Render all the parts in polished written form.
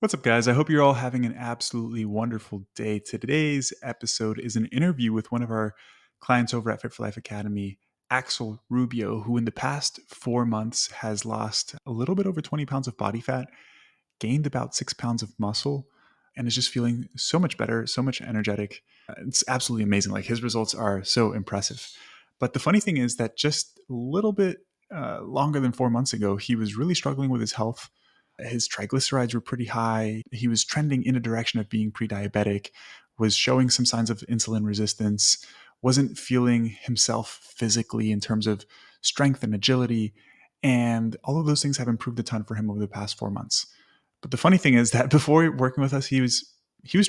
What's up, guys? I hope you're all having an absolutely wonderful day. Today's episode is an interview with one of our clients over at Fit for Life Academy, Axel Rubio, who in the past 4 months has lost a little bit over 20 pounds of body fat, gained about 6 pounds of muscle, and is just feeling so much better, so much energetic. It's absolutely amazing. Like his results are so impressive. But the funny thing is that just a little bit longer than 4 months ago, he was really struggling with his health. His triglycerides were pretty high. He was trending in a direction of being pre diabetic, was showing some signs of insulin resistance, wasn't feeling himself physically in terms of strength and agility. And all of those things have improved a ton for him over the past 4 months. But the funny thing is that before working with us, he was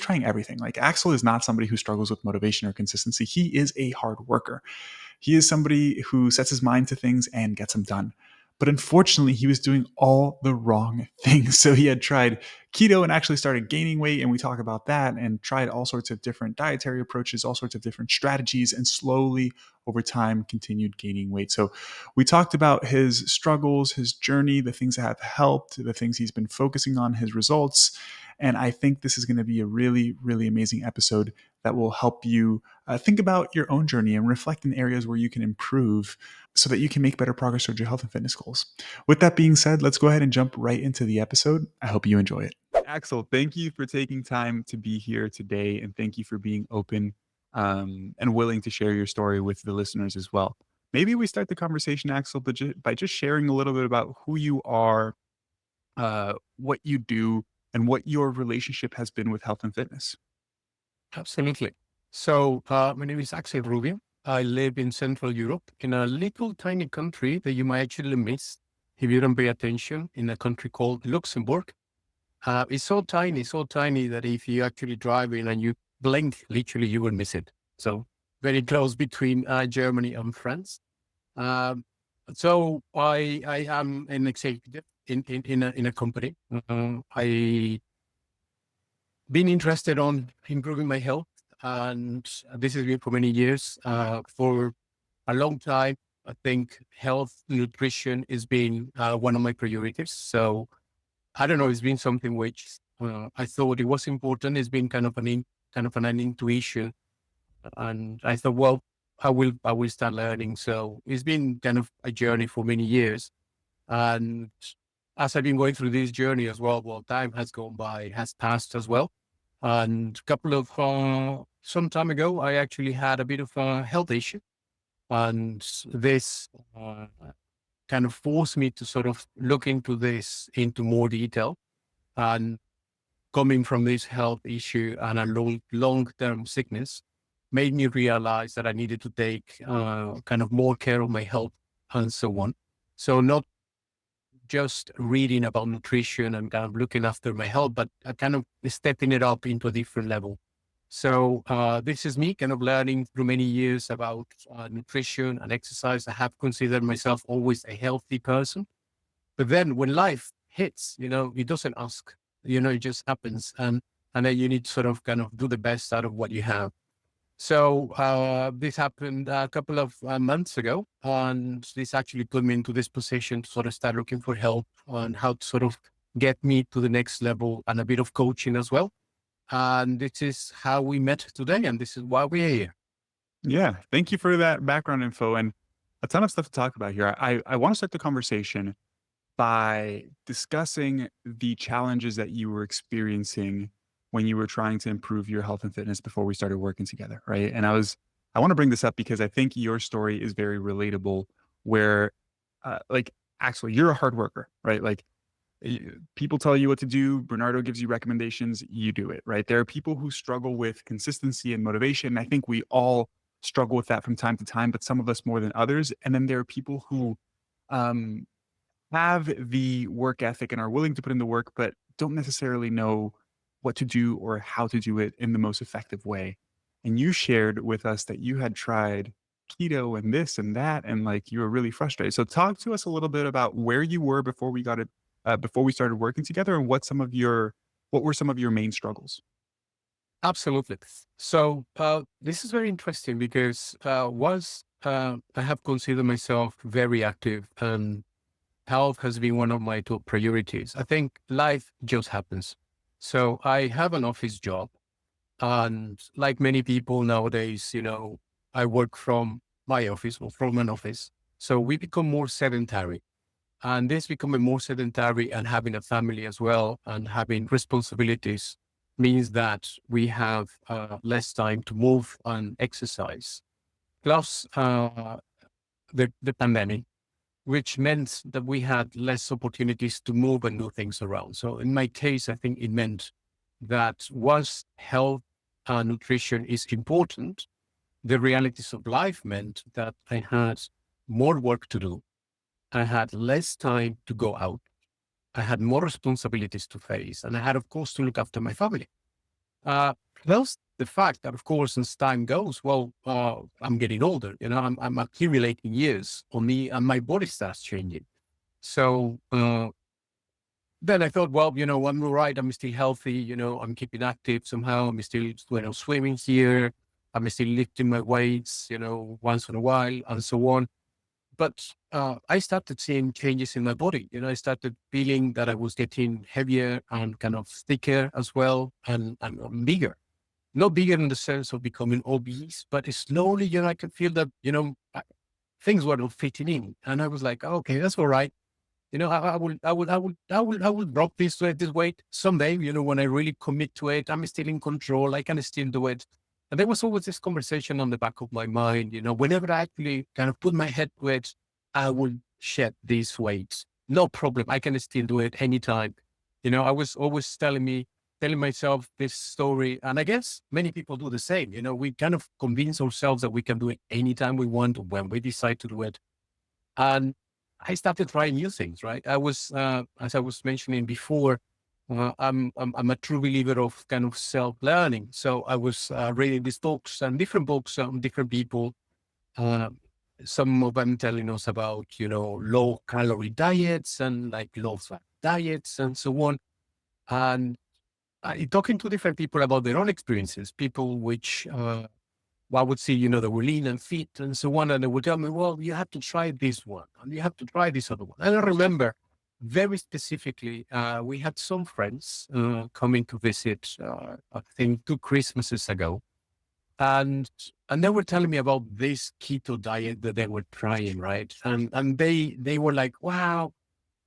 trying everything. Like Axel is not somebody who struggles with motivation or consistency. He is a hard worker. He is somebody who sets his mind to things and gets them done. But unfortunately, he was doing all the wrong things. So he had tried keto and actually started gaining weight. And we talk about that and tried all sorts of different dietary approaches, all sorts of different strategies, and slowly over time continued gaining weight. So we talked about his struggles, his journey, the things that have helped, the things he's been focusing on, his results. And I think this is going to be a really, really amazing episode that will help you think about your own journey and reflect in areas where you can improve so that you can make better progress towards your health and fitness goals. With that being said, let's go ahead and jump right into the episode. I hope you enjoy it. Axel, thank you for taking time to be here today, and thank you for being open and willing to share your story with the listeners as well. Maybe we start the conversation, Axel, but by just sharing a little bit about who you are, what you do, and what your relationship has been with health and fitness. Absolutely. So, my name is Axel Rubio. I live in Central Europe in a little tiny country that you might actually miss if you don't pay attention, in a country called Luxembourg. It's so tiny that if you actually drive in and you blink, literally you will miss it. So very close between Germany and France. Um, so I am an executive in a company. I been interested on improving my health, and this has been for many years. For a long time, I think health, nutrition has been one of my priorities. So I don't know, it's been something which I thought it was important. It's been kind of an intuition, and I thought, well, I will start learning. So it's been kind of a journey for many years, and as I've been going through this journey as well, time has gone by, has passed as well. And a couple of, some time ago, I actually had a bit of a health issue. And this kind of forced me to sort of look into this into more detail. And coming from this health issue and a long-term sickness made me realize that I needed to take kind of more care of my health and so on. So not just reading about nutrition and kind of looking after my health, but kind of stepping it up into a different level. So this is me kind of learning through many years about nutrition and exercise. I have considered myself always a healthy person, but then when life hits, it doesn't ask, it just happens, and then you need to sort of kind of do the best out of what you have. So this happened a couple of months ago, and this actually put me into this position to sort of start looking for help on how to sort of get me to the next level and a bit of coaching as well. And this is how we met today, and this is why we're here. Yeah, thank you for that background info and a ton of stuff to talk about here. I want to start the conversation by discussing the challenges that you were experiencing when you were trying to improve your health and fitness before we started working together, right? And I want to bring this up because I think your story is very relatable. Where, like, actually, you're a hard worker, right? Like, people tell you what to do. Bernardo gives you recommendations. You do it, right? There are people who struggle with consistency and motivation. I think we all struggle with that from time to time, but some of us more than others. And then there are people who, um, have the work ethic and are willing to put in the work, but don't necessarily know what to do or how to do it in the most effective way. And you shared with us that you had tried keto and this and that, and like you were really frustrated. So talk to us a little bit about where you were before we got it, before we started working together, and what were some of your main struggles? Absolutely. So this is very interesting because once I have considered myself very active, and health has been one of my top priorities. I think life just happens. So I have an office job, and like many people nowadays, I work from my office or from an office. So we become more sedentary. And this becoming more sedentary and having a family as well and having responsibilities means that we have less time to move and exercise. Plus, the pandemic, which meant that we had less opportunities to move and do things around. So in my case, I think it meant that once health and nutrition is important, the realities of life meant that I had more work to do. I had less time to go out. I had more responsibilities to face. And I had, of course, to look after my family. Uh, Plus the fact that, of course, as time goes, I'm getting older, I'm accumulating years on me and my body starts changing. So then I thought, well, I'm all right. I'm still healthy. I'm keeping active somehow. I'm still, swimming here. I'm still lifting my weights, once in a while and so on. But I started seeing changes in my body. I started feeling that I was getting heavier and kind of thicker as well and bigger. Not bigger in the sense of becoming obese, but slowly, I could feel that, things were not fitting in. And I was like, "Oh, okay, that's all right. I will drop this weight someday. When I really commit to it, I'm still in control. I can still do it." And there was always this conversation on the back of my mind. Whenever I actually kind of put my head to it, I will shed these weights. No problem. I can still do it anytime. I was always telling myself this story, and I guess many people do the same. We kind of convince ourselves that we can do it anytime we want when we decide to do it. And I started trying new things, right? As I was mentioning before, I'm a true believer of kind of self-learning. So I was reading these books and different books on different people. Uh, some of them telling us about, low calorie diets and like low fat diets and so on. And talking to different people about their own experiences, people which I would see, they were lean and fit and so on. And they would tell me, well, you have to try this one and you have to try this other one. And I remember very specifically, we had some friends coming to visit, I think 2 Christmases ago. And and they were telling me about this keto diet that they were trying, right? And they were like, wow,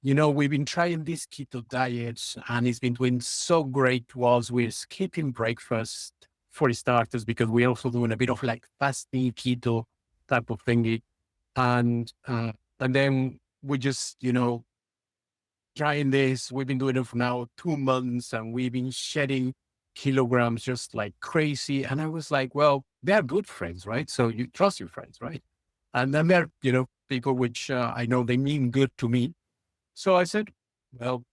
we've been trying this keto diet and it's been doing so great whilst we're skipping breakfast for starters, because we're also doing a bit of like fasting keto type of thingy. And then we just, trying this. We've been doing it for now 2 months and we've been shedding kilograms just like crazy. And I was like, well, they're good friends, right? So you trust your friends, right? And then they're, people which I know they mean good to me. So I said, well,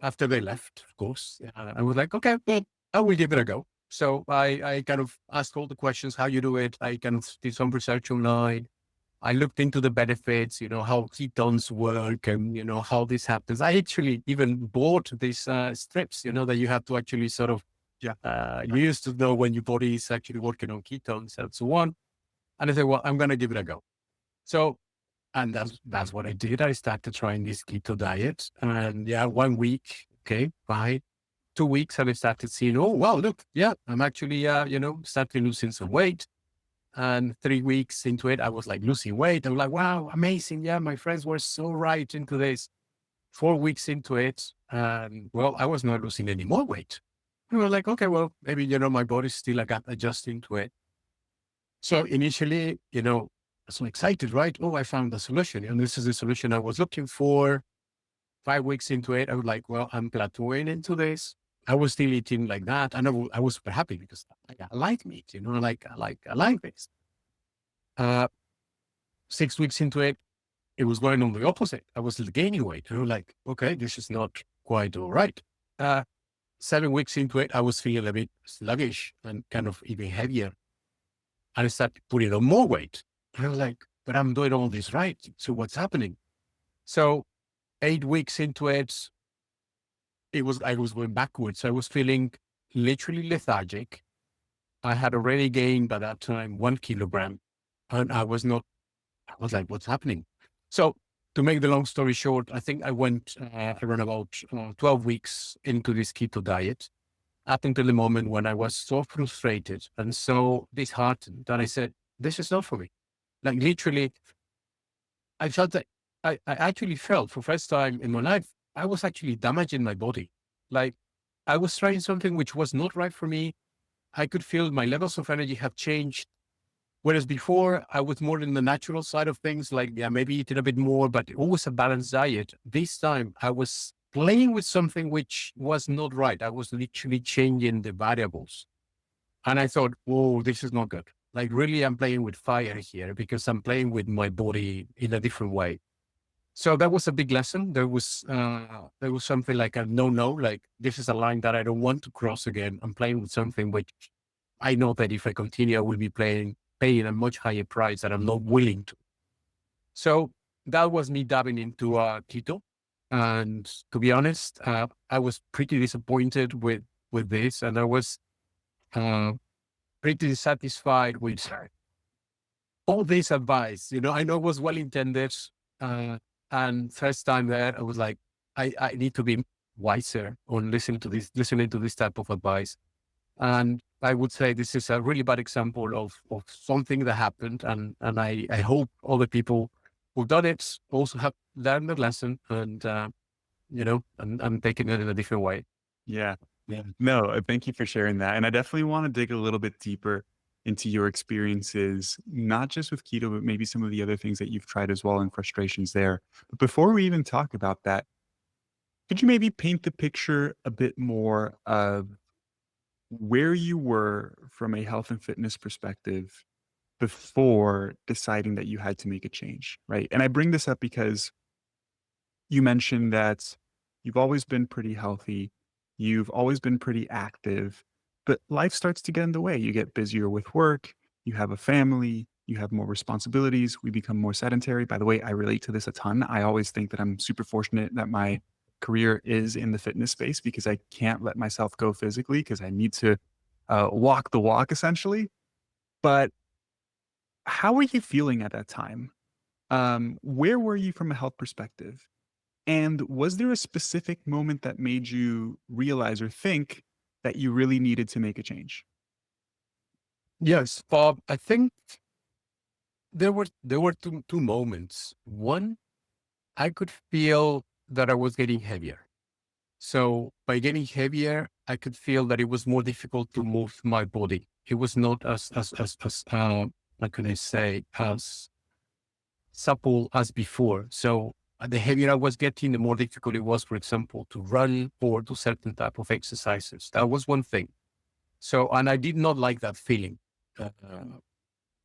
after they left, of course, I was like, okay, well, I will give it a go. So I kind of asked all the questions, how you do it. I kind of did some research online. I looked into the benefits, how ketones work and, how this happens. I actually even bought these strips, that you have to actually sort of, Yeah. you used to know when your body is actually working on ketones and so on. And I said, well, I'm going to give it a go. So and that's what I did. I started trying this keto diet. And yeah, 1 week, okay, fine. 2 weeks, and I started seeing, oh, wow, look, yeah, I'm actually, starting losing some weight. And 3 weeks into it, I was like losing weight. I was like, wow, amazing. Yeah, my friends were so right into this. 4 weeks into it, and well, I was not losing any more weight. We were like, okay, well, maybe, my body's still like adjusting to it. So initially, so excited, right? Oh, I found the solution. And this is the solution I was looking for. 5 weeks into it, I was like, well, I'm plateauing into this. I was still eating like that. And I was super happy because I like meat, I like this. Uh, 6 weeks into it, it was going on the opposite. I was gaining weight. And I was like, okay, this is not quite all right. Uh, 7 weeks into it, I was feeling a bit sluggish and kind of even heavier. And I started putting on more weight. And I was like, but I'm doing all this right. So what's happening? So 8 weeks into it, I was going backwards. I was feeling literally lethargic. I had already gained by that time 1 kilogram. And I was like, what's happening? So To make the long story short, I think I went around about 12 weeks into this keto diet up until the moment when I was so frustrated and so disheartened that I said, this is not for me. Like literally, I felt that I actually felt for first time in my life, I was actually damaging my body. Like I was trying something which was not right for me. I could feel my levels of energy have changed. Whereas before I was more in the natural side of things, like, yeah, maybe eating a bit more, but always a balanced diet. This time I was playing with something which was not right. I was literally changing the variables. And I thought, whoa, this is not good. Like really, I'm playing with fire here because I'm playing with my body in a different way. So that was a big lesson. There was something like a no, like this is a line that I don't want to cross again. I'm playing with something which I know that if I continue, I will be paying a much higher price that I'm not willing to. So that was me diving into keto. And to be honest, I was pretty disappointed with this, and I was uh, pretty dissatisfied with all this advice. I know it was well intended. Uh, and first time there, I was like, I need to be wiser on listening to this type of advice. And I would say this is a really bad example of something that happened. And I hope all the people who've done it also have learned the lesson and taken it in a different way. Yeah. Yeah. No, thank you for sharing that. And I definitely want to dig a little bit deeper into your experiences, not just with keto, but maybe some of the other things that you've tried as well and frustrations there. But before we even talk about that, could you maybe paint the picture a bit more of where you were from a health and fitness perspective before deciding that you had to make a change, right? And I bring this up because you mentioned that you've always been pretty healthy, you've always been pretty active, but life starts to get in the way. You get busier with work, you have a family, you have more responsibilities, we become more sedentary. By the way, I relate to this a ton. I always think that I'm super fortunate that my career is in the fitness space because I can't let myself go physically because I need to walk the walk essentially. But how were you feeling at that time? Where were you from a health perspective? And was there a specific moment that made you realize or think that you really needed to make a change? Yes, Bob. I think there were two moments. One, I could feel that I was getting heavier. So by getting heavier, I could feel that it was more difficult to move my body. It was not as how can I say, as supple as before. So the heavier I was getting, the more difficult it was, for example, to run or do certain type of exercises. That was one thing. So, and I did not like that feeling. Uh,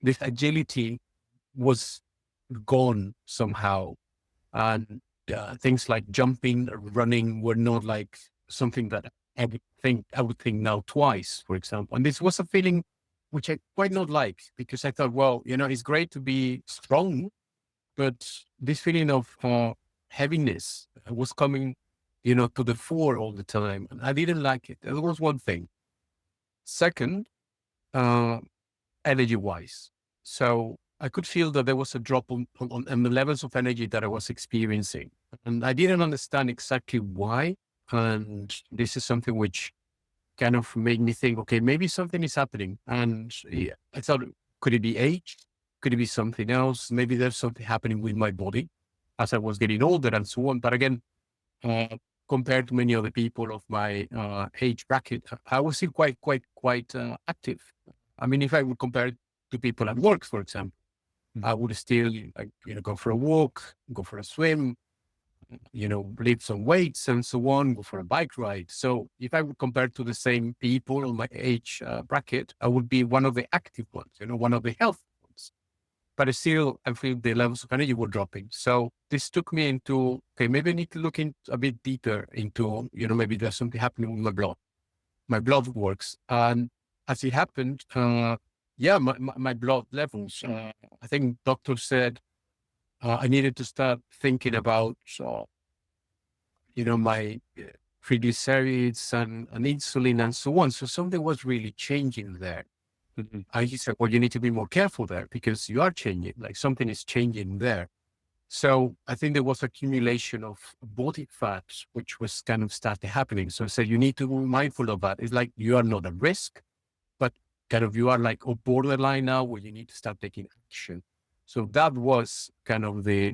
this agility was gone somehow. And things like jumping, running were not like something that I would think now twice, for example. And this was a feeling which I quite not like because I thought, well, it's great to be strong, but this feeling of heaviness was coming, to the fore all the time. And I didn't like it. That was one thing. Second, uh, energy wise. So I could feel that there was a drop on the levels of energy that I was experiencing. And I didn't understand exactly why. And this is something which kind of made me think, okay, maybe something is happening. And yeah, I thought, could it be age? Could it be something else? Maybe there's something happening with my body as I was getting older and so on. But again, uh, compared to many other people of my age bracket, I was still quite active. I mean, if I would compare it to people at work, for example, I Mhm. would still go for a walk, go for a swim, lift some weights and so on, go for a bike ride. So if I would compare to the same people on my age bracket, I would be one of the active ones, one of the healthy ones. But still, I feel the levels of energy were dropping. So this took me into, okay, maybe I need to look in a bit deeper into, maybe there's something happening with my blood works. And as it happened, yeah, my blood levels, I think doctor said I needed to start thinking about, my triglycerides and insulin and so on. So something was really changing there. Mhm. And he said, well, you need to be more careful there because you are changing, like something is changing there. So I think there was accumulation of body fat, which was kind of started happening. So I said, you need to be mindful of that. It's like you are not at risk, but kind of you are like a borderline now where you need to start taking action. So that was kind of the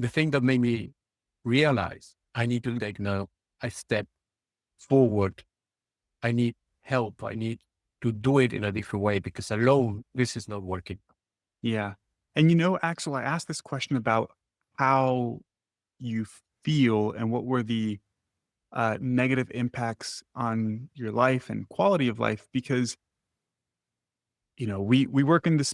thing that made me realize I need to take now a step forward. I need help. I need to do it in a different way because alone, this is not working. Yeah. And Axel, I asked this question about how you feel and what were the negative impacts on your life and quality of life because we work in this,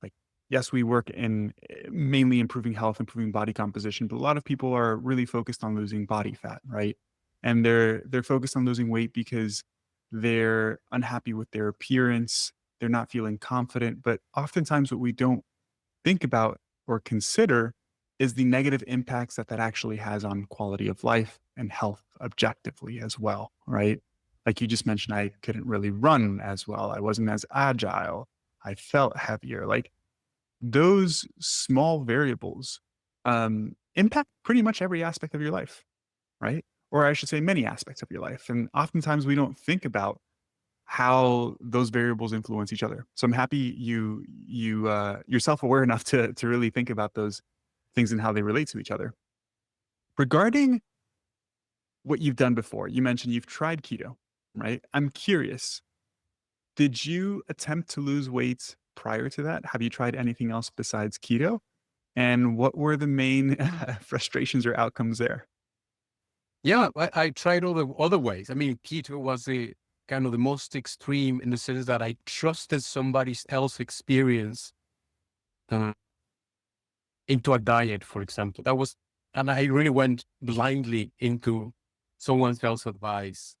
like, yes, we work in mainly improving health, improving body composition, but a lot of people are really focused on losing body fat, right? And they're focused on losing weight because they're unhappy with their appearance, they're not feeling confident, but oftentimes what we don't think about or consider is the negative impacts that actually has on quality of life and health objectively as well, right? Like you just mentioned, I couldn't really run as well. I wasn't as agile. I felt heavier. Like those small variables impact pretty much every aspect of your life, right? Or I should say, many aspects of your life. And oftentimes we don't think about how those variables influence each other. So I'm happy you're self-aware enough to really think about those things and how they relate to each other. Regarding what you've done before, you mentioned you've tried keto, right? I'm curious, did you attempt to lose weight prior to that? Have you tried anything else besides keto? And what were the main frustrations or outcomes there? Yeah, I tried all the other ways. I mean, keto was the kind of the most extreme in the sense that I trusted somebody else's experience uh, into a diet, for example. And I really went blindly into someone else's advice.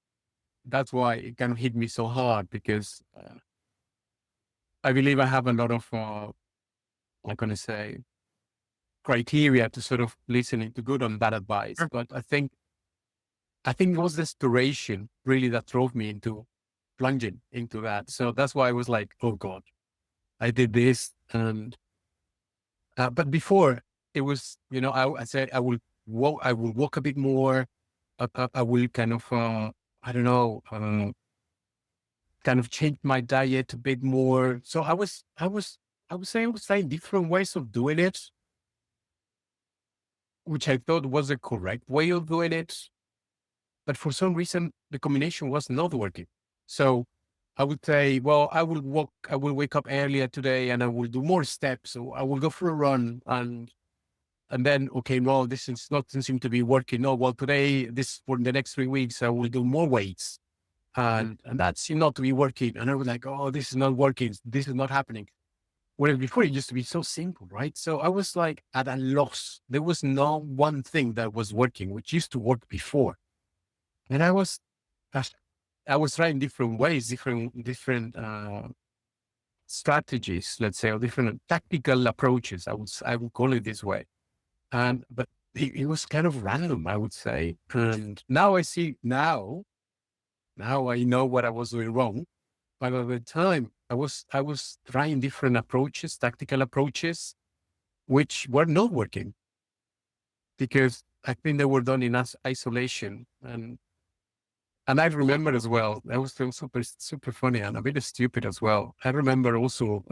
That's why it kind of hit me so hard because I believe I have a lot of, I'm going to say, criteria to sort of listening to good and bad advice. Sure. But I think it was desperation really that drove me into plunging into that. So that's why I was like, oh God, I did this. And, but before it was, I said, I will walk a bit more. I will kind of, I don't know, kind of change my diet a bit more. So I was saying, I was trying different ways of doing it, which I thought was the correct way of doing it. But for some reason, the combination was not working. So I would say, well, I will wake up earlier today and I will do more steps. So I will go for a run and then, okay, no, this is not, doesn't seem to be working. No, well, today, this for the next 3 weeks, I will do more weights and that seemed not to be working. And I was like, oh, this is not working. This is not happening. Whereas before it used to be so simple, right? So I was like at a loss. There was no one thing that was working, which used to work before. And gosh, I was trying different ways, different strategies, let's say, or different tactical approaches. I would call it this way. And but it was kind of random, I would say. And now I see now I know what I was doing wrong. But at the time, I was trying different approaches, tactical approaches, which were not working because I think they were done in isolation. And I remember as well, that was still super funny and a bit stupid as well. I remember also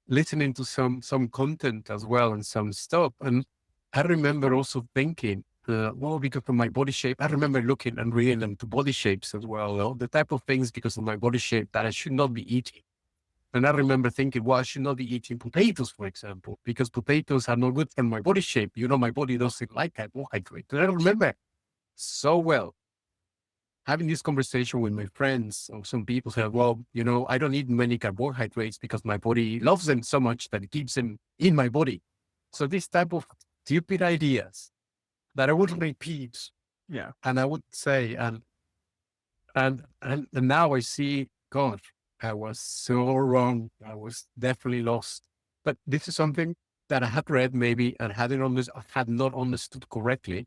listening to some content as well and some stuff. And I remember also thinking, well, because of my body shape, I remember looking and reading them to body shapes as well, the type of things because of my body shape that I should not be eating. And I remember thinking, well, I should not be eating potatoes, for example, because potatoes are not good for my body shape. My body doesn't like carbohydrates. And I remember so well having this conversation with my friends, or some people said, well, I don't eat many carbohydrates because my body loves them so much that it keeps them in my body. So this type of stupid ideas that I would repeat Yeah. and I would say, and now I see, God, I was so wrong. I was definitely lost. But this is something that I had read maybe and had not understood correctly.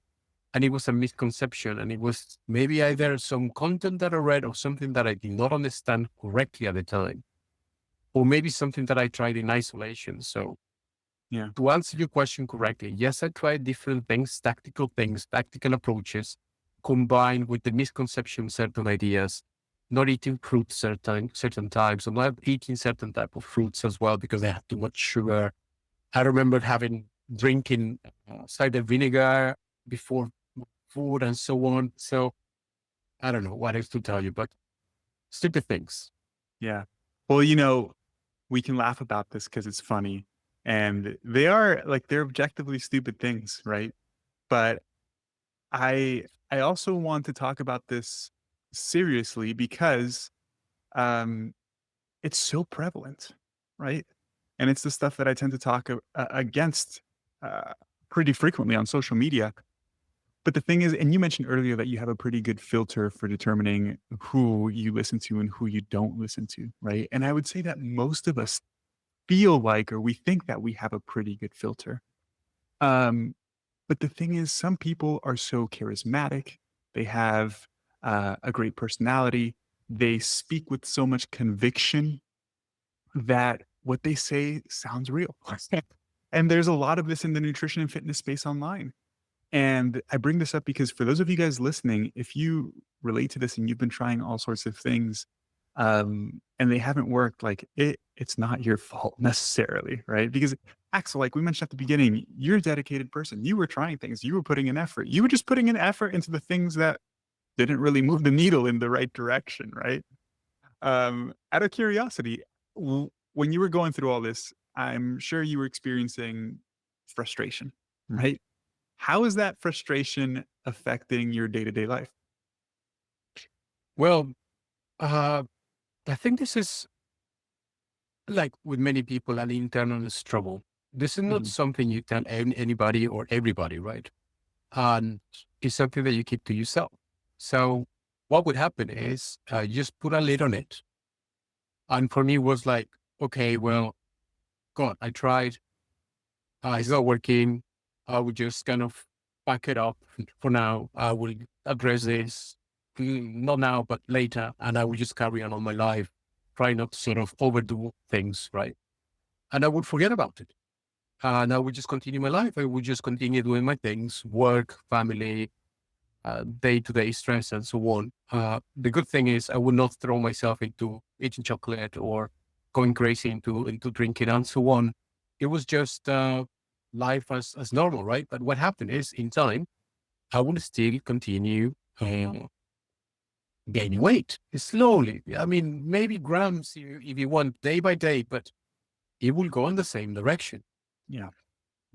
And it was a misconception. And it was maybe either some content that I read or something that I did not understand correctly at the time, or maybe something that I tried in isolation. So Yeah. To answer your question correctly, yes, I tried different things, tactical approaches, combined with the misconception, certain ideas, not eating fruits certain times, or not eating certain type of fruits as well because they have too much sugar. I remember drinking cider vinegar before food and so on. So I don't know what else to tell you, but stupid things. Yeah. Well, we can laugh about this because it's funny. And they're objectively stupid things, right? But I also want to talk about this seriously because um it's so prevalent, right? And it's the stuff that I tend to talk against uh, pretty frequently on social media. But the thing is, and you mentioned earlier that you have a pretty good filter for determining who you listen to and who you don't listen to, right? And I would say that most of us feel like, or we think that we have a pretty good filter. Um, but the thing is, some people are so charismatic. They have a great personality. They speak with so much conviction that what they say sounds real. And there's a lot of this in the nutrition and fitness space online. And I bring this up because for those of you guys listening, if you relate to this and you've been trying all sorts of things, and they haven't worked, like it's not your fault necessarily, right? Because Axel, like we mentioned at the beginning, you're a dedicated person. You were trying things, you were putting in effort. You were just putting in effort into the things that didn't really move the needle in the right direction, right? Out of curiosity, when you were going through all this, I'm sure you were experiencing frustration, right? How is that frustration affecting your day-to-day life? Well, uh, I think this is like with many people, an internal struggle. This is not Mhm. something you tell anybody or everybody, right? And it's something that you keep to yourself. So what would happen is you just put a lid on it. And for me, it was like, okay, well, God, I tried. It's not working. I would just kind of back it up for now. I will address this, not now, but later. And I will just carry on my life, try not to sort of overdo things, right? And I would forget about it. And I would just continue my life. I would just continue doing my things, work, family, day-to-day stress and so on. The good thing is I would not throw myself into eating chocolate or going crazy into drinking and so on. It was just life as normal, right? But what happened is in time, I would still continue gaining weight slowly. I mean, maybe grams if you want day by day, but it will go in the same direction. Yeah.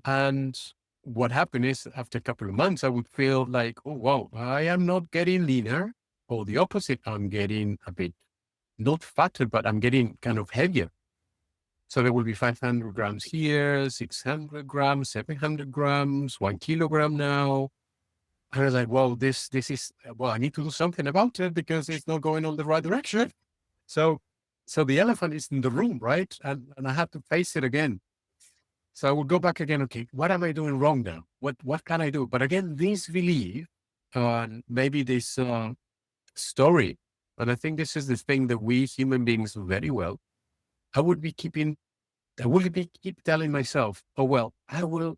And what happened is after a couple of months, I would feel like, oh, wow, I am not getting leaner. Or the opposite, I'm getting a bit, not fatter, but I'm getting kind of heavier. So there will be 500 grams here, 600 grams, 700 grams, 1 kilogram now. I was like, well, this is, well, I need to do something about it because it's not going on the right direction. So, so the elephant is in the room, right? And I have to face it again. So I would go back again. Okay, what am I doing wrong now? What can I do? But again, this belief, maybe this story, and I think this is the thing that we human beings do very well. I would be keeping, I would be keep telling myself, oh well, I will.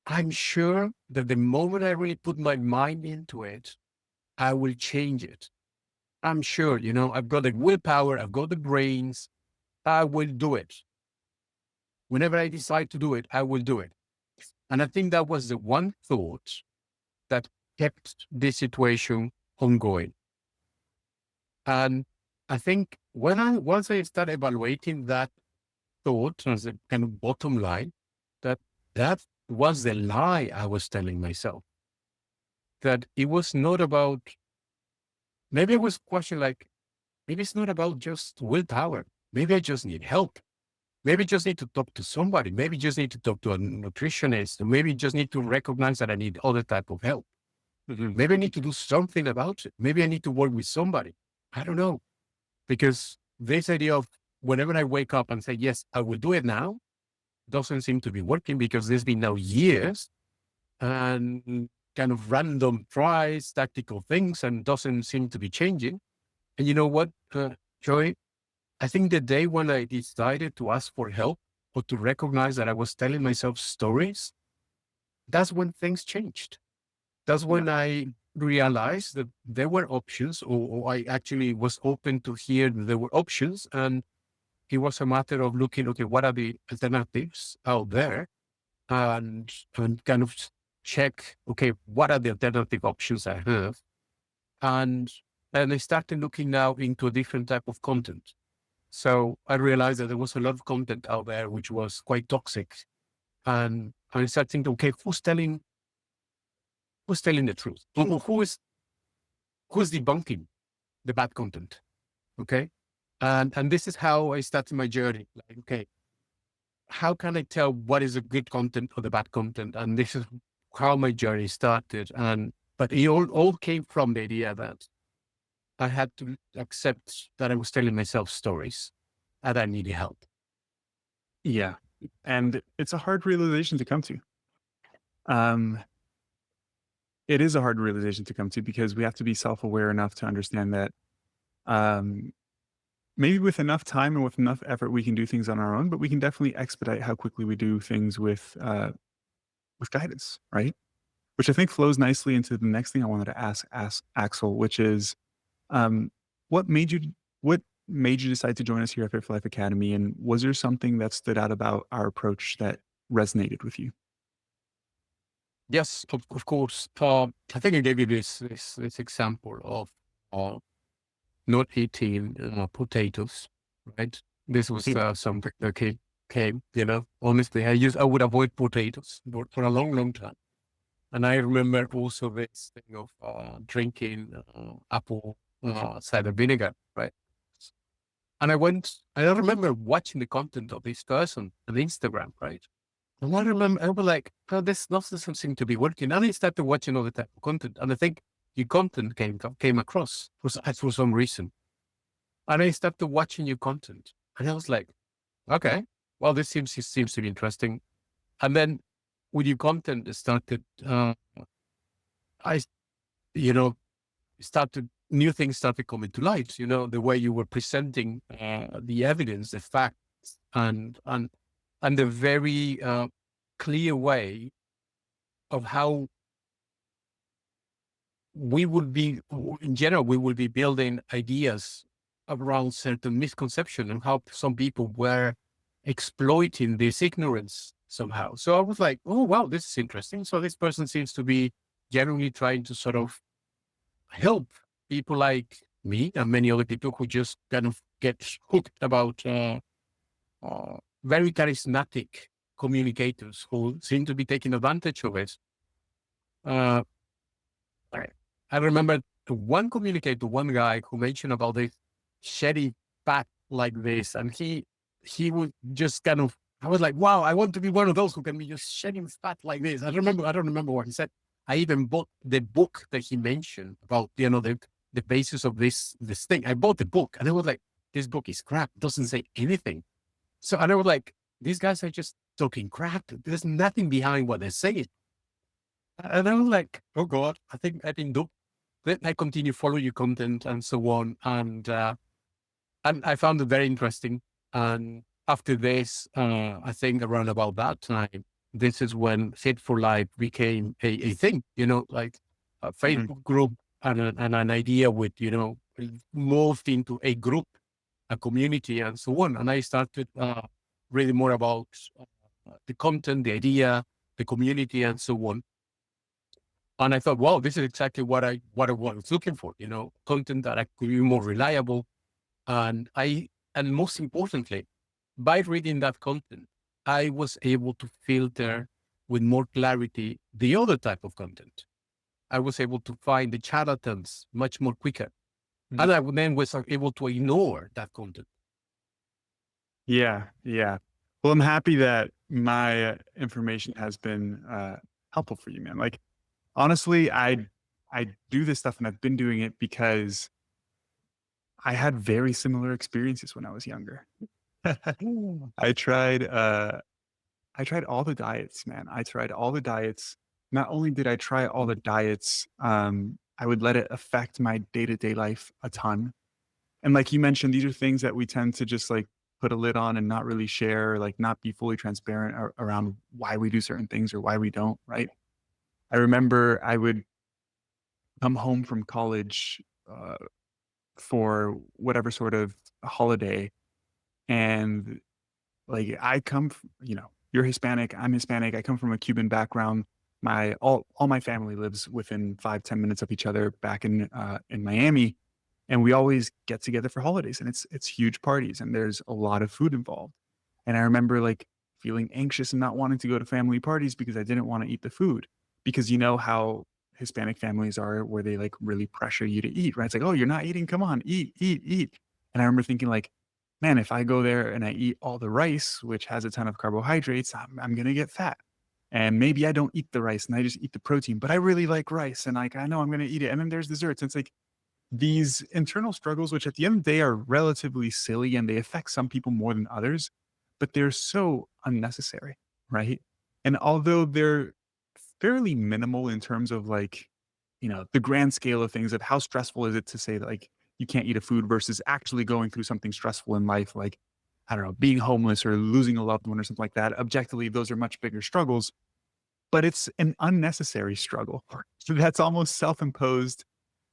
I'm sure that the moment I really put my mind into it, I will change it. I'm sure, I've got the willpower, I've got the brains, I will do it. Whenever I decide to do it, I will do it. And I think that was the one thought that kept this situation ongoing. And I think once I started evaluating that thought as a kind of bottom line, that that was the lie I was telling myself. That it was not about, maybe it was a question like, maybe it's not about just willpower. Maybe I just need help. Maybe just need to talk to somebody. Maybe just need to talk to a nutritionist. Maybe just need to recognize that I need other type of help. Mhm. Maybe I need to do something about it. Maybe I need to work with somebody. I don't know. Because this idea of whenever I wake up and say, yes, I will do it now, doesn't seem to be working because there's been now years and kind of random tries, tactical things, and doesn't seem to be changing. And you know what, Joy? I think the day when I decided to ask for help or to recognize that I was telling myself stories, that's when things changed. That's Yeah. when I realized that there were options, or I actually was open to hear that there were options. And it was a matter of looking, okay, what are the alternatives out there? And kind of check, okay, what are the alternative options I have? And and I started looking now into a different type of content. So I realized that there was a lot of content out there which was quite toxic. And I started thinking, okay, who's telling the truth? Who's debunking the bad content? Okay. And this is how I started my journey. Like, okay, how can I tell what is the good content or the bad content? And this is how my journey started. But it all came from the idea that I had to accept that I was telling myself stories and I needed help. Yeah. And it's a hard realization to come to. Um, it is a hard realization to come to because we have to be self-aware enough to understand that um, maybe with enough time and with enough effort, we can do things on our own, but we can definitely expedite how quickly we do things with guidance, right? Which I think flows nicely into the next thing I wanted to ask Axel, which is um, what made you what made you decide to join us here at Fit for Life Academy, and was there something that stood out about our approach that resonated with you? Yes, of course. I think I gave you this example of uh, not eating potatoes, right? This was something that came, honestly, I would avoid potatoes for a long, long time. And I remember also this thing of drinking apple cider vinegar, right? And I remember watching the content of this person on Instagram, right? And I remember, I was like, oh, this doesn't seem to be working. And I started watching all the type of content. And I think your content came across for some reason. And I started watching your content. And I was like, okay, well, this seems to be interesting. And then with your content, it started, I, you know, started new things started coming to light. The way you were presenting the evidence, the facts, and the very clear way of how we would be, in general, we will be building ideas around certain misconception and how some people were exploiting this ignorance somehow. So I was like, oh wow, this is interesting. So this person seems to be genuinely trying to sort of help people like me and many other people who just kind of get hooked about very charismatic communicators who seem to be taking advantage of it. Uh, I I remember one communicator, one guy who mentioned about this shedding fat like this, and he would just kind of. I was like, wow, I want to be one of those who can be just shedding fat like this. I don't remember what he said. I even bought the book that he mentioned about, the basis of this thing. I bought the book and I was like, this book is crap. It doesn't say anything. So and I was like, these guys are just talking crap. There's nothing behind what they're saying. And I was like, oh God, I didn't do. Then I continue follow your content and so on. And I found it very interesting. And after this, I think around about that time, this is when Fit for Life became a thing, like a Mhm. Facebook group and an idea with, moved into a group, a community and so on. And I started reading more about the content, the idea, the community and so on. And I thought, wow, this is exactly what I was looking for, content that I could be more reliable. And most importantly, by reading that content, I was able to filter with more clarity the other type of content. I was able to find the charlatans much more quicker. Mhm. And I then was able to ignore that content. Yeah, yeah. Well, I'm happy that my information has been helpful for you, man. Like honestly, I do this stuff and I've been doing it because I had very similar experiences when I was younger. I tried I tried all the diets, man. I tried all the diets. Not only did I try all the diets, I would let it affect my day-to-day life a ton. And like you mentioned, these are things that we tend to just like put a lid on and not really share, like not be fully transparent around why we do certain things or why we don't, right? I remember I would come home from college for whatever sort of holiday, and like I come, you're Hispanic, I'm Hispanic. I come from a Cuban background. My all my family lives within 5-10 minutes of each other back in Miami, and we always get together for holidays, and it's huge parties, and there's a lot of food involved. And I remember like feeling anxious and not wanting to go to family parties because I didn't want to eat the food, because you know how Hispanic families are, where they like really pressure you to eat, right? It's like, oh, you're not eating, come on, eat, eat, eat. And I remember thinking like, man, if I go there and I eat all the rice, which has a ton of carbohydrates, I'm gonna get fat. And maybe I don't eat the rice and I just eat the protein, but I really like rice and like I know I'm gonna eat it. And then there's desserts. And it's like these internal struggles, which at the end of the day are relatively silly and they affect some people more than others, but they're so unnecessary, right? And although they're fairly minimal in terms of like, the grand scale of things, of how stressful is it to say that like you can't eat a food versus actually going through something stressful in life, like, I don't know, being homeless or losing a loved one or something like that. Objectively, those are much bigger struggles, but it's an unnecessary struggle. So that's almost self-imposed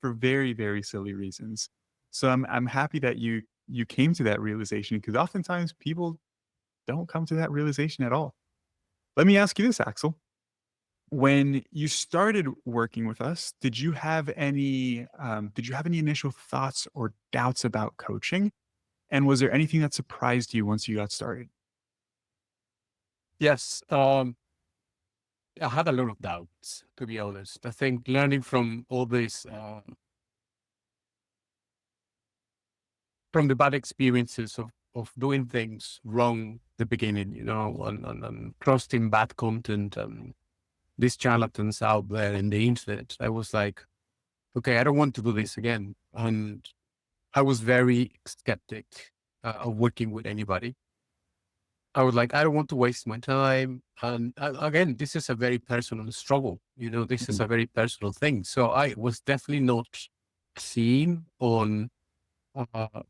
for very, very silly reasons. So I'm happy that you came to that realization, because oftentimes people don't come to that realization at all. Let me ask you this, Axel. When you started working with us, did you have any initial thoughts or doubts about coaching? And was there anything that surprised you once you got started? Yes. I had a lot of doubts, to be honest. I think learning from all this, from the bad experiences of doing things wrong at the beginning, and trusting bad content and these charlatans out there in the internet, I was like, okay, I don't want to do this again. And I was very skeptic of working with anybody. I was like, I don't want to waste my time. And again, this is a very personal struggle. This is Mhm, a very personal thing. So I was definitely not keen on uh,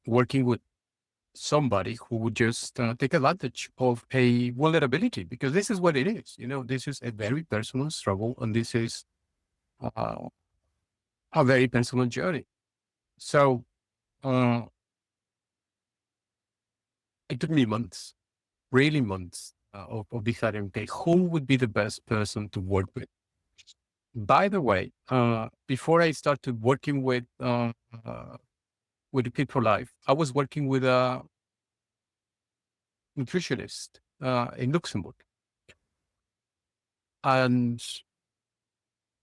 working with somebody who would just take advantage of a vulnerability, because this is what it is. This is a very personal struggle, and this is uh, a very personal journey. So uh, it took me months, really months, of deciding, okay, who would be the best person to work with. By the way, before I started working with the Fit for Life, I was working with a nutritionist in Luxembourg, and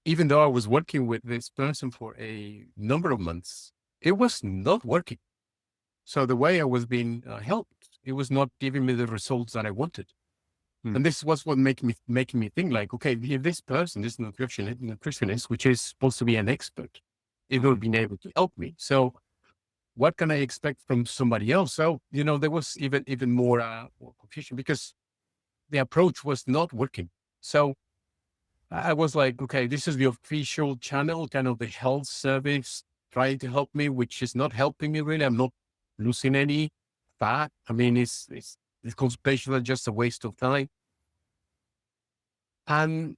even though I was working with this person for a number of months, it was not working. So the way I was being helped, it was not giving me the results that I wanted. mm, And this was what making me think like, okay, if this person, this nutritionist, which is supposed to be an expert, is not being able to help me. So what can I expect from somebody else? So, there was even more confusion, because the approach was not working. So I was like, okay, this is the official channel, kind of the health service trying to help me, which is not helping me really. I'm not losing any fat. I mean, it's consultation is just a waste of time. And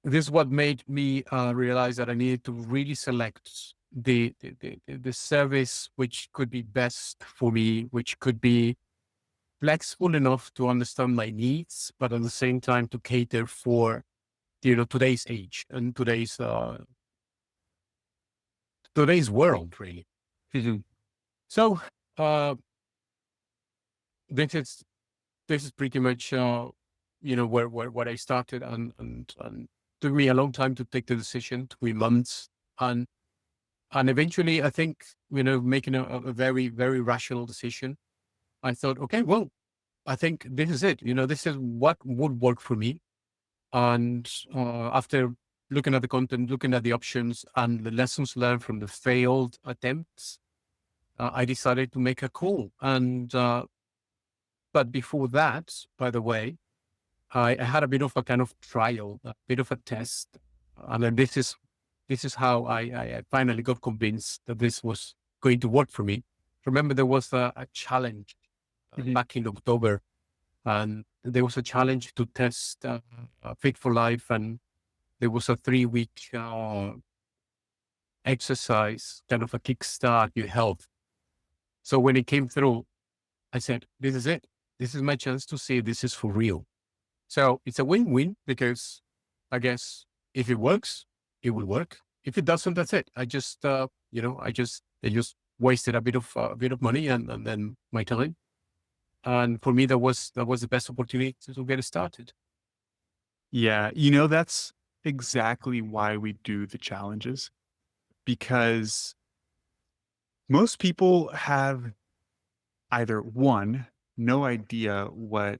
this is what made me realize that I needed to really select the service which could be best for me, which could be flexible enough to understand my needs, but at the same time to cater for today's age and today's world, really. mhm, So uh, this is this is pretty much where what I started, and took me a long time to take the decision, 3 months, and and eventually I think making a very very rational decision. I thought, okay, well, I think this is it. This is what would work for me. And after looking at the content, looking at the options and the lessons learned from the failed attempts, I decided to make a call. And but before that, by the way, I had a bit of a kind of trial, a bit of a test, and then this is how I finally got convinced that this was going to work for me. remember there was a challenge Mhm. back in October, and there was a challenge to test Fit for Life, and there was a 3 week exercise, kind of a kickstart your health. So when it came through, I said, "This is it. This is my chance to see if this is for real." So it's a win-win because I guess if it works, it will work. If it doesn't, that's it. I just wasted a bit of money and then my time. And for me, that was the best opportunity to get it started. Yeah, that's exactly why we do the challenges, because most people have either one, no idea what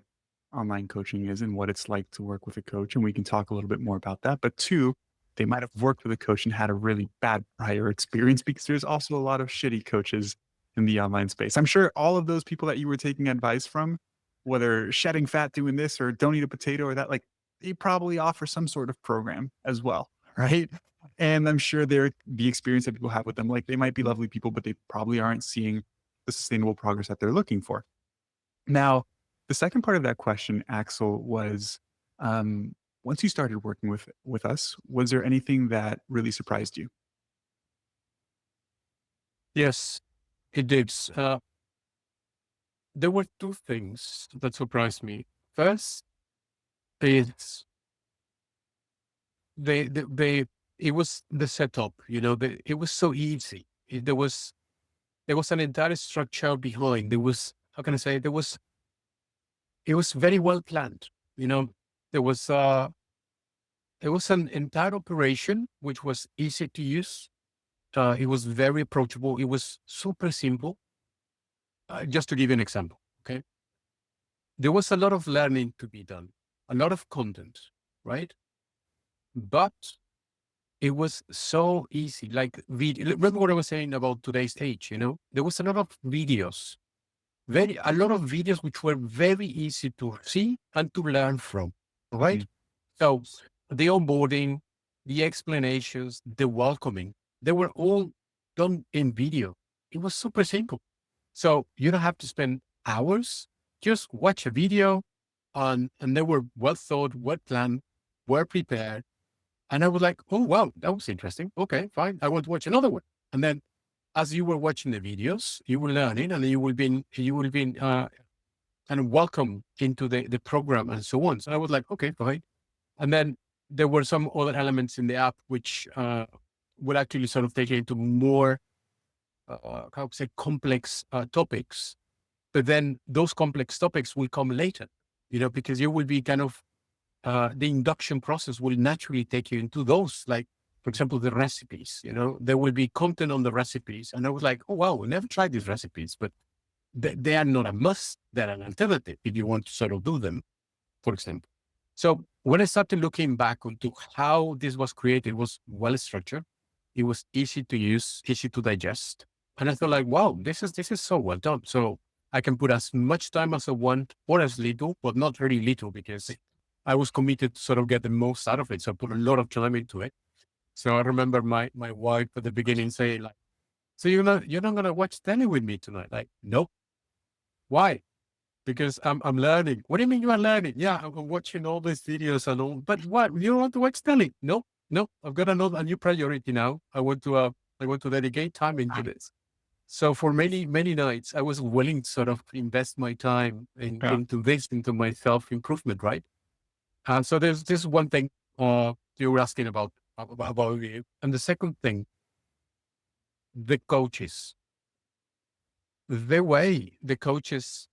online coaching is and what it's like to work with a coach. And we can talk a little bit more about that. But two, they might have worked with a coach and had a really bad prior experience, because there's also a lot of shitty coaches in the online space. I'm sure all of those people that you were taking advice from, whether shedding fat doing this or don't eat a potato or that, like, they probably offer some sort of program as well. Right. And I'm sure the experience that people have with them, like, they might be lovely people, but they probably aren't seeing the sustainable progress that they're looking for. Now, the second part of that question, Axel, was, um, once you started working with us, was there anything that really surprised you? Yes, it did. There were two things that surprised me. First is they it was the setup. It was so easy. There was an entire structure behind. There was, how can I say, it was very well planned. You know, there was uh there was an entire operation which was easy to use. It was very approachable. It was super simple. Just to give you an example, okay, there was a lot of learning to be done, a lot of content, right? But it was so easy. Like, remember what I was saying about today's age? There was a lot of videos, a lot of videos which were very easy to see and to learn from, right? Mhm, So the onboarding, the explanations, the welcoming, they were all done in video. It was super simple. So you don't have to spend hours. Just watch a video, and they were well thought, well planned, well prepared. And I was like, oh, wow, that was interesting. Okay, fine. I want to watch another one. And then as you were watching the videos, you were learning, and you will be kind of welcome into the program and so on. So I was like, okay, fine. And then there were some other elements in the app which would actually sort of take you into more, how to say, complex topics. But then those complex topics will come later, because you will be kind of, the induction process will naturally take you into those. Like, for example, the recipes, there will be content on the recipes. And I was like, oh, wow, I never tried these recipes, but they are not a must. They're an alternative if you want to sort of do them, for example. So when I started looking back onto how this was created, it was well structured. It was easy to use, easy to digest. And I thought, like, wow, this is so well done. So I can put as much time as I want or as little, but not very little, because I was committed to sort of get the most out of it. So I put a lot of time into it. So I remember my wife at the beginning saying, like, so you're not gonna watch telly with me tonight? Like, nope. Why? Because I'm learning. What do you mean you are learning? Yeah, I'm watching all these videos and all. But what? You don't want to watch telly? No, no. I've got a new priority now. I want to dedicate time into this. So for many many nights, I was willing to sort of invest my time yeah. into my self improvement, right? And so there's this one thing you were asking about you, and the second thing, the coaches, the way the coaches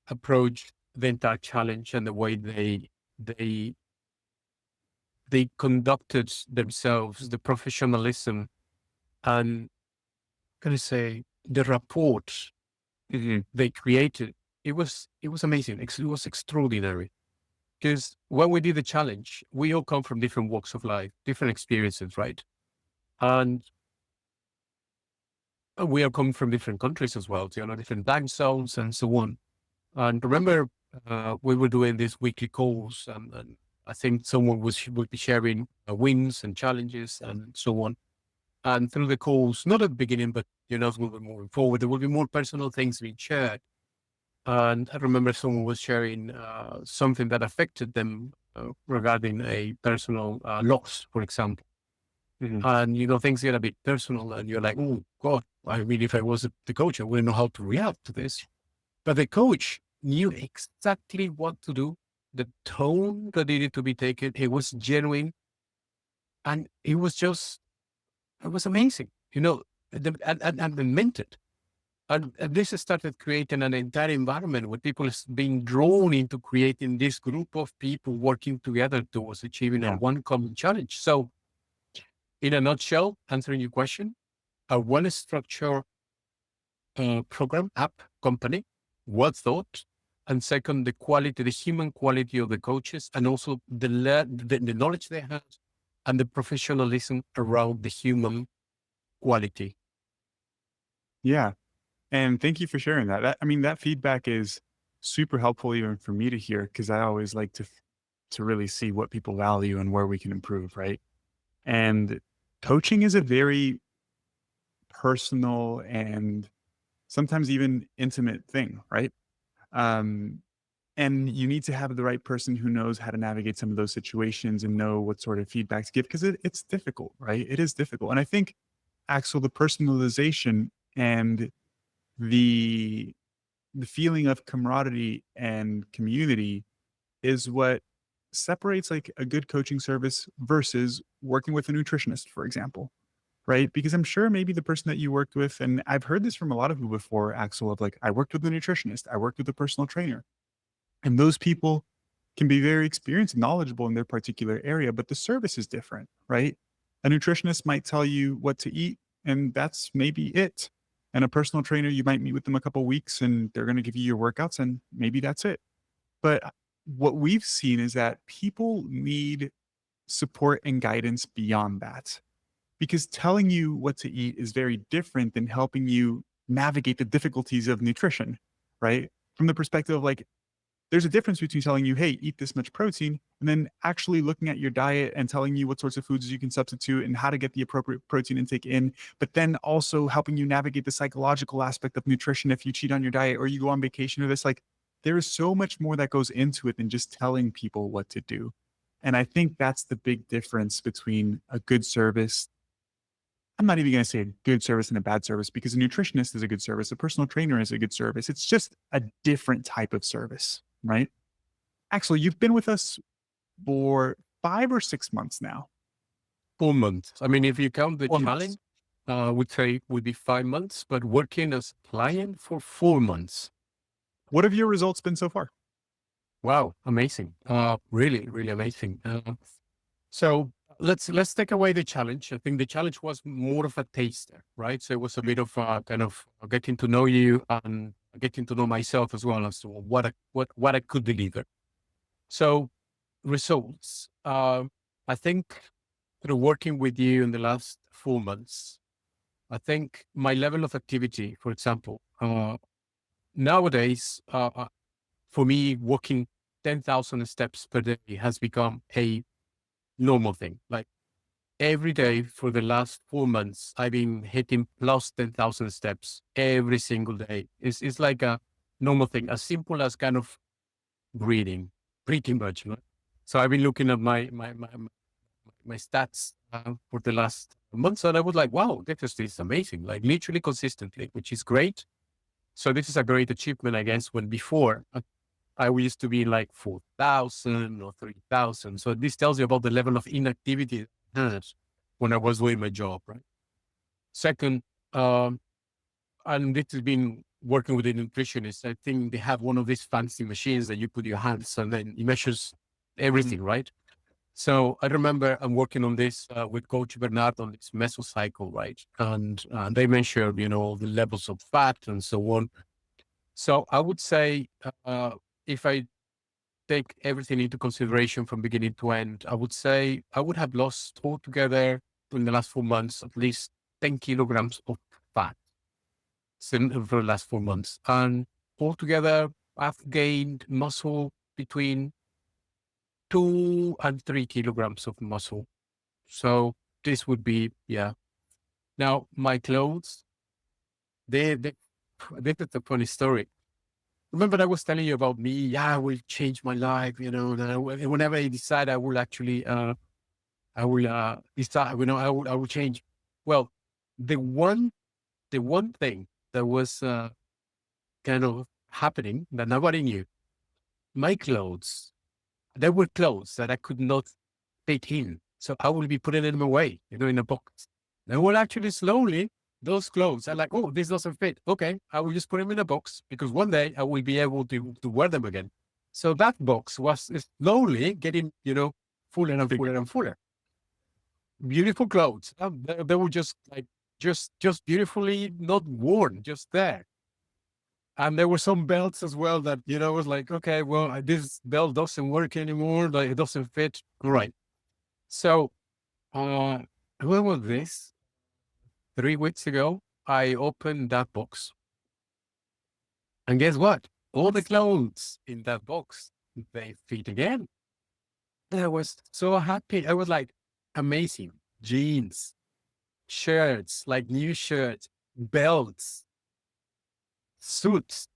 approach the entire challenge, and the way they they conducted themselves, the professionalism, and, can I say, the rapport Mhm. they created. It was amazing. It was extraordinary. Because when we did the challenge, we all come from different walks of life, different experiences, right? And we are coming from different countries as well, different time zones and so on. And remember, we were doing these weekly calls, and I think someone would be sharing wins and challenges and so on. And through the calls, not at the beginning, but as we were moving forward, there will be more personal things being shared. And I remember someone was sharing something that affected them regarding a personal loss, for example. Mhm. And, things get a bit personal and you're like, oh God, I mean, if I was the coach, I wouldn't know how to react to this. But the coach knew exactly what to do, the tone that needed to be taken. It was genuine and it was amazing, and they meant it. And this started creating an entire environment where people is being drawn into creating this group of people working together towards achieving a Yeah. one common challenge. So in a nutshell, answering your question, a well-structured program, app, company, well thought. And second, the quality, the human quality of the coaches, and also the knowledge they have and the professionalism around the human quality. Yeah. And thank you for sharing that. I mean, that feedback is super helpful even for me to hear because I always like to really see what people value and where we can improve, right? And coaching is a very personal and sometimes even intimate thing, right? Um, and you need to have the right person who knows how to navigate some of those situations and know what sort of feedback to give because it's difficult, right? It is difficult. And I think, Axel, the personalization and the the feeling of camaraderie and community is what separates like a good coaching service versus working with a nutritionist, for example, right? Because I'm sure maybe the person that you worked with, and I've heard this from a lot of people before, Axel, of like, I worked with a nutritionist, I worked with a personal trainer. And those people can be very experienced and knowledgeable in their particular area, but the service is different, right? A nutritionist might tell you what to eat, and that's maybe it. And a personal trainer, you might meet with them a couple weeks and they're going to give you your workouts, and maybe that's it. But what we've seen is that people need support and guidance beyond that because telling you what to eat is very different than helping you navigate the difficulties of nutrition, right? From the perspective of like, there's a difference between telling you, hey, eat this much protein, and then actually looking at your diet and telling you what sorts of foods you can substitute and how to get the appropriate protein intake in, but then also helping you navigate the psychological aspect of nutrition if you cheat on your diet or you go on vacation or this. Like, there is so much more that goes into it than just telling people what to do. And I think that's the big difference between a good service. I'm not even going to say a good service and a bad service because a nutritionist is a good service. A personal trainer is a good service. It's just a different type of service, right? Axel, you've been with us for 5 or 6 months now. 4 months. I mean, if you count the 4 challenge, months. I would say would be 5 months, but working as a client for 4 months. What have your results been so far? Wow, amazing. Really, really amazing. So let's take away the challenge. I think the challenge was more of a taster, right? So it was a bit of kind of getting to know you and getting to know myself as well as to what I could deliver. So results. I think through working with you in the last 4 months, I think my level of activity, for example, nowadays, for me, walking 10,000 steps per day has become a normal thing. Like every day for the last 4 months, I've been hitting plus 10,000 steps every single day. It's like a normal thing, as simple as kind of breathing, pretty much. No? So I've been looking at my stats for the last months, and I was like, wow, this is amazing, like literally consistently, which is great. So this is a great achievement, I guess, when before I used to be like 4,000 or 3,000. So this tells you about the level of inactivity when I was doing my job, right? Second, um, and this has been working with a nutritionist. I think they have one of these fancy machines that you put your hands and then it measures Mhm. everything, right? So I remember I'm working on this with Coach Bernard on this mesocycle, right? And they measure, the levels of fat and so on. So I would say if I take everything into consideration from beginning to end, I would say I would have lost altogether in the last 4 months at least 10 kilograms of fat for the last 4 months. And altogether, I've gained muscle between 2 and 3 kilograms of muscle. So this would be, yeah. Now, my clothes, they, this is a funny story. Remember, I was telling you about me. Yeah, I will change my life, whenever I decide I will actually, I will, decide, I will change. Well, the one, the one thing that was, kind of happening that nobody knew, my clothes, there were clothes that I could not fit in. So I will be putting them away, in a box. And well, actually, slowly, those clothes are like, oh, this doesn't fit. Okay, I will just put them in a box because one day I will be able to wear them again. So that box was slowly getting, fuller and Bigger. fuller and fuller. Beautiful clothes. They were just like, just beautifully not worn, just there. And there were some belts as well that, was like, okay, well, this belt doesn't work anymore. Like, it doesn't fit. All right. So, uh, when was this? 3 weeks ago, I opened that box. And guess what? All the clothes in that box, they fit again. And I was so happy. I was like, amazing. Jeans, shirts, like new shirts, belts, suits,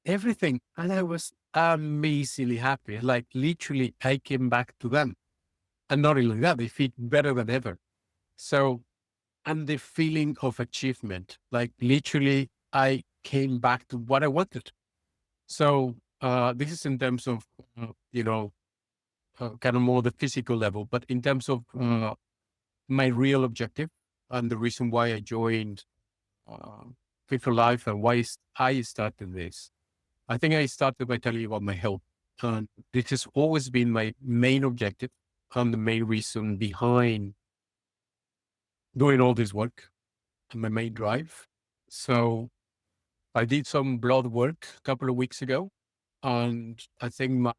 everything. And I was amazingly happy. Like literally, I came back to them. And not only that, they fit better than ever. So, and the feeling of achievement, like literally, I came back to what I wanted. So, this is in terms of, kind of more the physical level, but in terms of my real objective and the reason why I joined uh, Fit for Life and why I started this. I think I started by telling you about my health. And this has always been my main objective and the main reason behind doing all this work and my main drive. So I did some blood work a couple of weeks ago, and I think uh,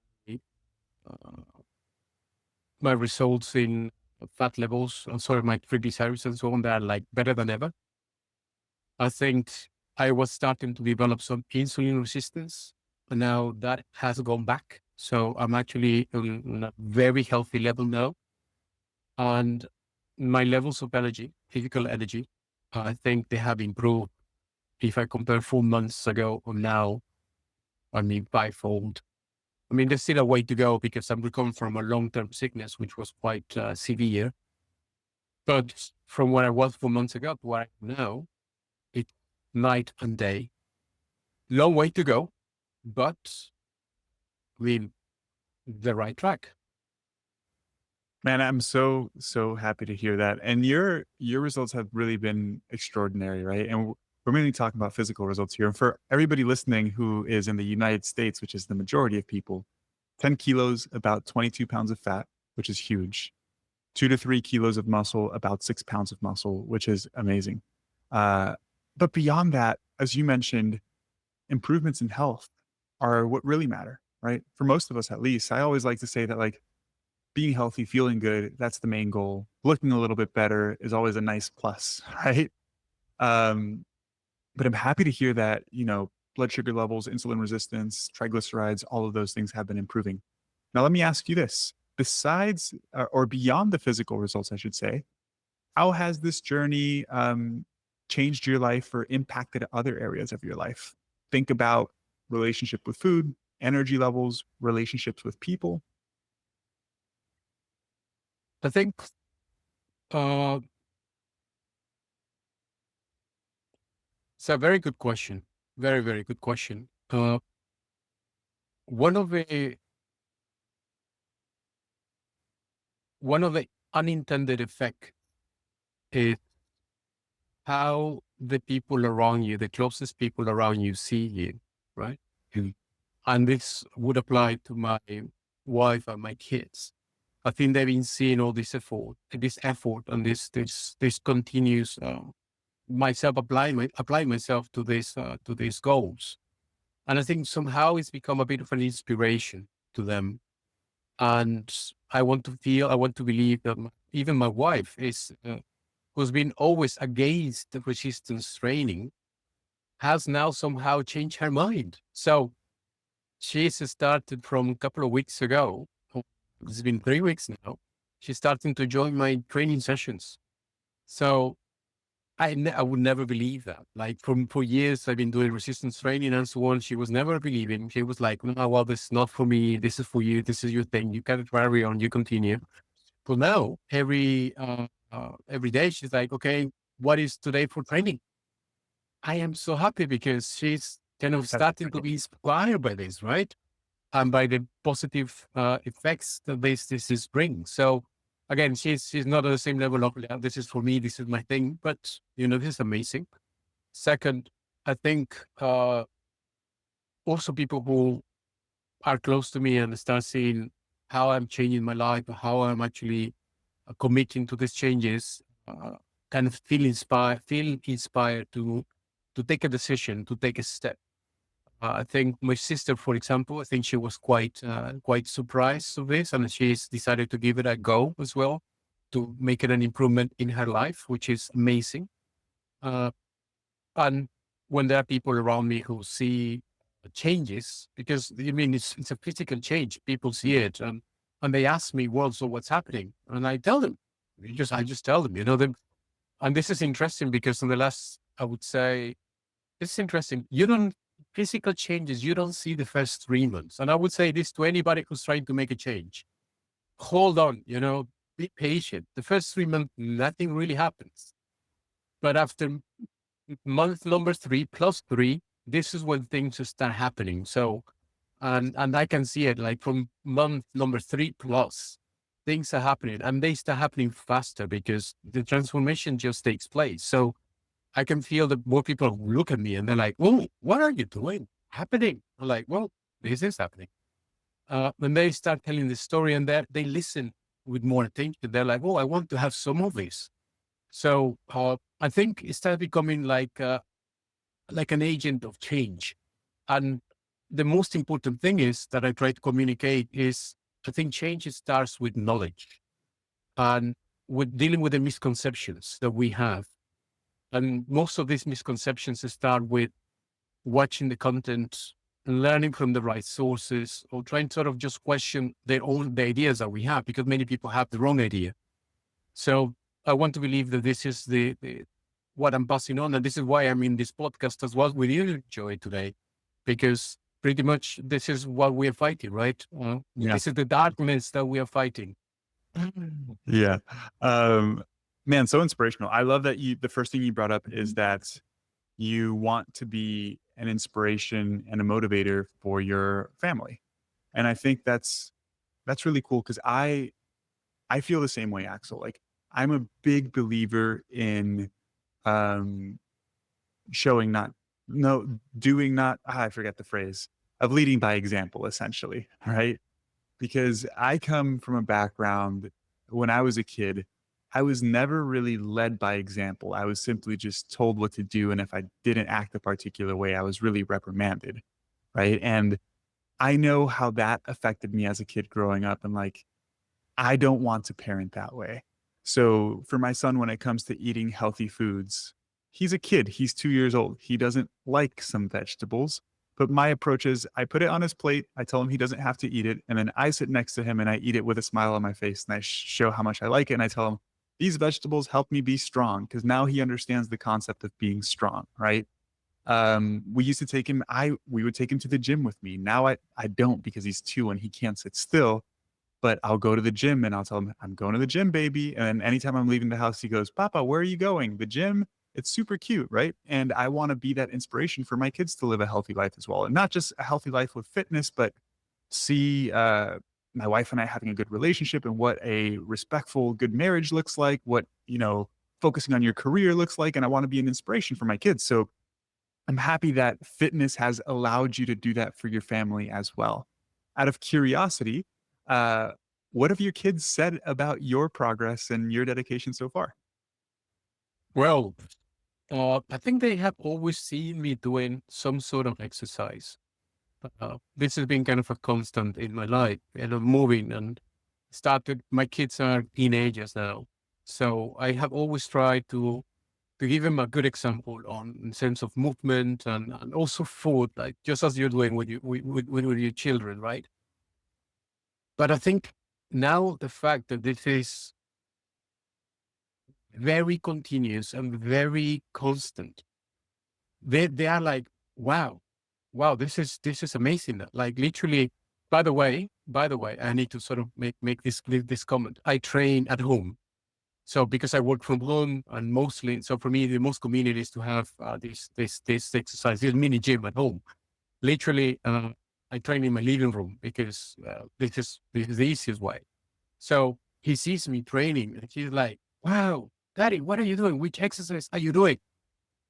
my results in fat levels, sorry, my triglycerides and so on, they're like better than ever. I think I was starting to develop some insulin resistance, and now that has gone back. So I'm actually on a very healthy level now. And my levels of energy, physical energy, I think they have improved. If I compare 4 months ago or now, I mean, fivefold. I mean, there's still a way to go because I'm recovering from a long-term sickness, which was quite severe. But from where I was 4 months ago to where I am now, it's night and day. Long way to go, but I mean, the right track. Man, I'm so happy to hear that. And your results have really been extraordinary, right? And we're mainly talking about physical results here. And for everybody listening who is in the United States, which is the majority of people, 10 kilos, about 22 pounds of fat, which is huge. 2 to 3 kilos of muscle, about 6 pounds of muscle, which is amazing. Uh, but beyond that, as you mentioned, improvements in health are what really matter, right? For most of us, at least. I always like to say that, like, being healthy, feeling good, that's the main goal. Looking a little bit better is always a nice plus, right? Um, but I'm happy to hear that, blood sugar levels, insulin resistance, triglycerides, all of those things have been improving. Now, let me ask you this. Besides or beyond the physical results, I should say, how has this journey changed your life or impacted other areas of your life? Think about relationship with food, energy levels, relationships with people. I think uh, it's a very good question. Very, very good question. One of the one of the unintended effect is how the people around you, the closest people around you, see you, right? Mm. And this would apply to my wife and my kids. I think they've been seeing all this effort, and this continues myself applying myself to these goals. And I think somehow it's become a bit of an inspiration to them. And I want to believe that even my wife who's been always against the resistance training, has now somehow changed her mind. So she's started from a couple of weeks ago. It's been 3 weeks now. She's starting to join my training sessions. So I would never believe that. Like for years, I've been doing resistance training and so on. She was never believing. She was like, "No, well, this is not for me. This is for you. This is your thing. You can carry on. You continue." But now, every day, she's like, "Okay, what is today for training?" I am so happy because she's kind of That's starting to be inspired by this, right? And by the positive effects that this is bring. So again, she's not at the same level of, "Yeah, this is for me, this is my thing," but this is amazing. Second, I think also people who are close to me and start seeing how I'm changing my life, how I'm actually committing to these changes, kind of feel inspired to take a decision, to take a step. I think my sister, for example, I think she was quite surprised of this, and she's decided to give it a go as well to make it an improvement in her life, which is amazing. Uh, and when there are people around me who see changes, because I mean it's a physical change, people see it, and they ask me, "Well, so what's happening?" And I tell them, I just tell them, them. And this is interesting because in the last, I would say, it's interesting. You don't physical changes. You don't see the first 3 months, and I would say this to anybody who's trying to make a change. Hold on, be patient. The first 3 months, nothing really happens, but after month number three plus three, this is when things start happening. So, and I can see it like from month number three plus, things are happening, and they start happening faster because the transformation just takes place. So I can feel that more people look at me and they're like, "Well, what are you doing? Happening?" I'm like, "Well, this is happening." When they start telling the story and they listen with more attention, they're like, "Oh, I want to have some of this." So I think it started becoming like an agent of change. And the most important thing is that I try to communicate is I think change starts with knowledge and with dealing with the misconceptions that we have. And most of these misconceptions start with watching the content and learning from the right sources or trying to sort of just question the ideas that we have because many people have the wrong idea. So I want to believe that this is the what I'm passing on. And this is why I'm in this podcast as well with you, Joey, today, because pretty much this is what we are fighting, right? yeah. This is the darkness that we are fighting. Yeah. Um, man, so inspirational. I love that the first thing you brought up is that you want to be an inspiration and a motivator for your family. And I think that's really cool because I feel the same way, Axel. Like I'm a big believer in um showing not no doing not I forget the phrase of leading by example, essentially, right? Because I come from a background when I was a kid, I was never really led by example. I was simply just told what to do. And if I didn't act a particular way, I was really reprimanded. Right. And I know how that affected me as a kid growing up. And like, I don't want to parent that way. So for my son, when it comes to eating healthy foods, he's a kid. He's 2 years old. He doesn't like some vegetables. But my approach is I put it on his plate. I tell him he doesn't have to eat it. And then I sit next to him and I eat it with a smile on my face. And I show how much I like it. And I tell him, these vegetables help me be strong because now he understands the concept of being strong, right? We used to take him, we would take him to the gym with me. Now I don't because he's 2 and he can't sit still, but I'll go to the gym and I'll tell him, I'm going to the gym, baby. And anytime I'm leaving the house, he goes, Papa, where are you going? The gym? It's super cute, right? And I want to be that inspiration for my kids to live a healthy life as well. And not just a healthy life with fitness, but see my wife and I having a good relationship and what a respectful, good marriage looks like, what, focusing on your career looks like. And I want to be an inspiration for my kids. So I'm happy that fitness has allowed you to do that for your family as well. Out of curiosity, uh, what have your kids said about your progress and your dedication so far? Well, I think they have always seen me doing some sort of exercise. This has been kind of a constant in my life, and I'm moving and started. My kids are teenagers now, so I have always tried to give them a good example on in sense of movement and also food, like just as you're doing with your children, right? But I think now the fact that this is very continuous and very constant. They are like, wow, wow, this is amazing. Like literally, by the way, I need to sort of make this comment. I train at home. So because I work from home and mostly, so for me, the most convenient is to have this exercise, this mini gym at home. Literally, I train in my living room because this is the easiest way. So he sees me training and he's like, "Wow, Daddy, what are you doing? Which exercise are you doing?"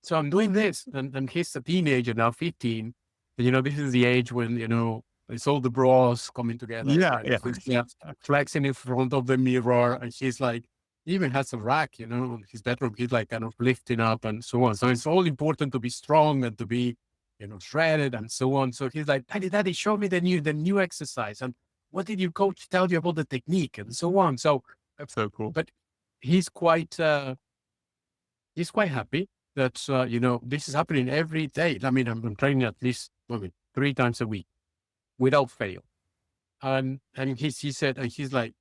So I'm doing this, and he's a teenager now, 15. And, this is the age when it's all the bros coming together Yeah, and yeah, he's flexing in front of the mirror, and she's like, even has a rack, in his bedroom. He's like kind of lifting up and so on. So it's all important to be strong and to be, shredded and so on. So he's like, Daddy, show me the new exercise, and what did your coach tell you about the technique and so on. So, that's so cool. but he's quite happy that this is happening every day. I mean, I'm training at least 3 times a week without fail. And he said, and he's like,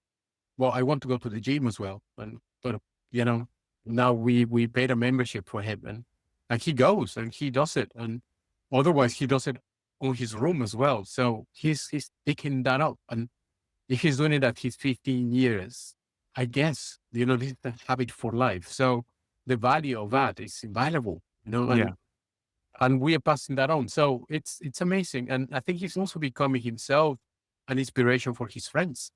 well, I want to go to the gym as well. But you know, now we paid a membership for him, and he goes and he does it, and otherwise he does it on his room as well. So he's picking that up, and if he's doing it at his 15 years, I guess, this is a habit for life. So the value of that is invaluable, Yeah, and we are passing that on. So it's amazing. And I think he's also becoming himself an inspiration for his friends,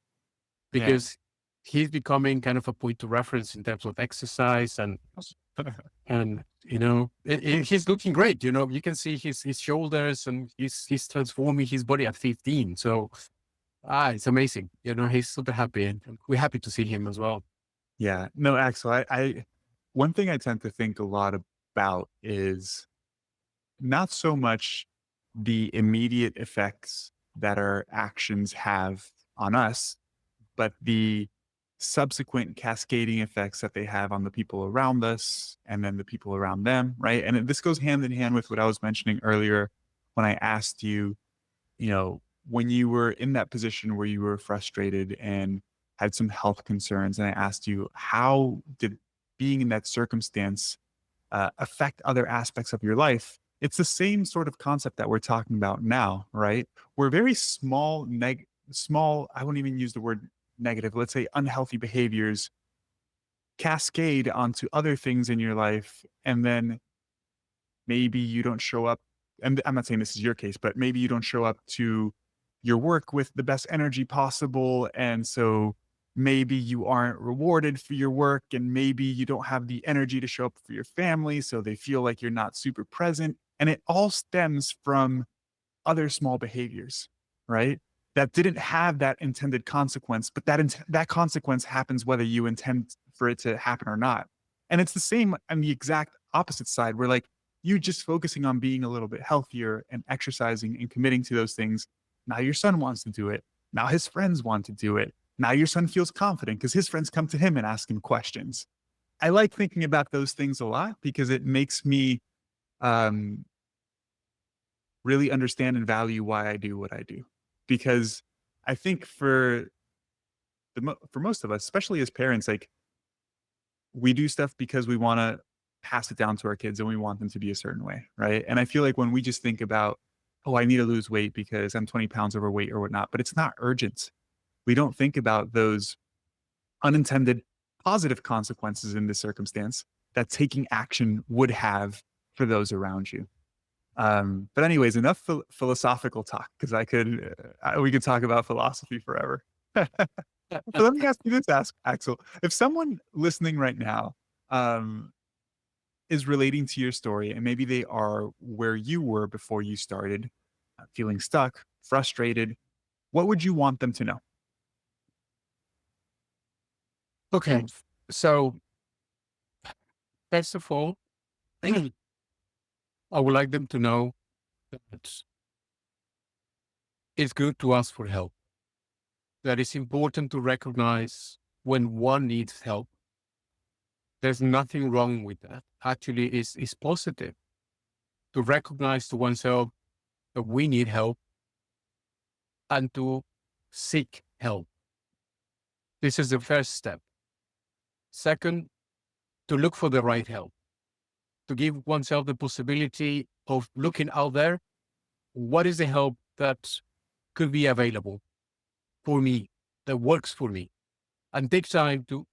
yeah, because he's becoming kind of a point of reference in terms of exercise, and he's looking great. You can see his shoulders, and he's transforming his body at 15. So it's amazing. He's super happy, and we're happy to see him as well. yeah. No, Axel, one thing I tend to think a lot about is not so much the immediate effects that our actions have on us, but the subsequent cascading effects that they have on the people around us and then the people around them, right? And this goes hand in hand with what I was mentioning earlier when I asked you, when you were in that position where you were frustrated and had some health concerns, and I asked you, how did being in that circumstance affect other aspects of your life? It's the same sort of concept that we're talking about now, right? We're very small, I wouldn't even use the word negative, let's say unhealthy behaviors cascade onto other things in your life. And then maybe you don't show up. And I'm not saying this is your case, but maybe you don't show up to your work with the best energy possible. And so maybe you aren't rewarded for your work, and maybe you don't have the energy to show up for your family. So they feel like you're not super present. And it all stems from other small behaviors, right? That didn't have that intended consequence, but that consequence happens whether you intend for it to happen or not. And it's the same on the exact opposite side, where like you just focusing on being a little bit healthier and exercising and committing to those things. Now your son wants to do it. Now his friends want to do it. Now your son feels confident because his friends come to him and ask him questions. I like thinking about those things a lot because it makes me um, really understand and value why I do what I do. Because I think for most of us, especially as parents, like we do stuff because we want to pass it down to our kids and we want them to be a certain way, right? And I feel like when we just think about, oh, I need to lose weight because I'm 20 pounds overweight or whatnot, but it's not urgent. We don't think about those unintended positive consequences in this circumstance that taking action would have for those around you. But anyways, enough philosophical talk because we could talk about philosophy forever. So let me ask you this, Axel. If someone listening right now um, is relating to your story, and maybe they are where you were before you started, feeling stuck, frustrated, what would you want them to know? Okay, so first of all, I would like them to know that it's good to ask for help. That it's important to recognize when one needs help. There's nothing wrong with that. Actually, it's positive to recognize to oneself that we need help and to seek help. This is the first step. Second, to look for the right help, to give oneself the possibility of looking out there. What is the help that could be available for me, that works for me? And take time to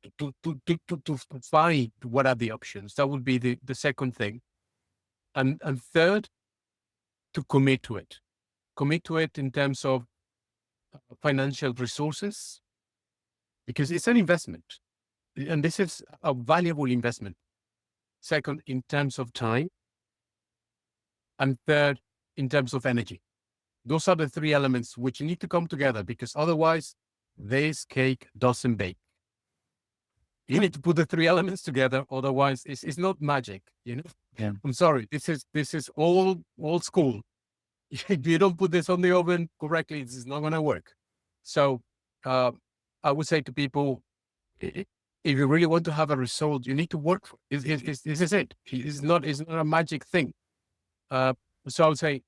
find what are the options. That would be the second thing. And third, to commit to it. Commit to it in terms of financial resources, because it's an investment. And this is a valuable investment. Second, in terms of time. And third, in terms of energy. Those are the three elements which need to come together, because otherwise this cake doesn't bake. You need to put the three elements together. Otherwise it's not magic, you know? Yeah. I'm sorry. This is old school. If you don't put this on the oven correctly, this is not going to work. So uh, I would say to people, if you really want to have a result, you need to work for it. This is it. It's not a magic thing. Uh, so I would say,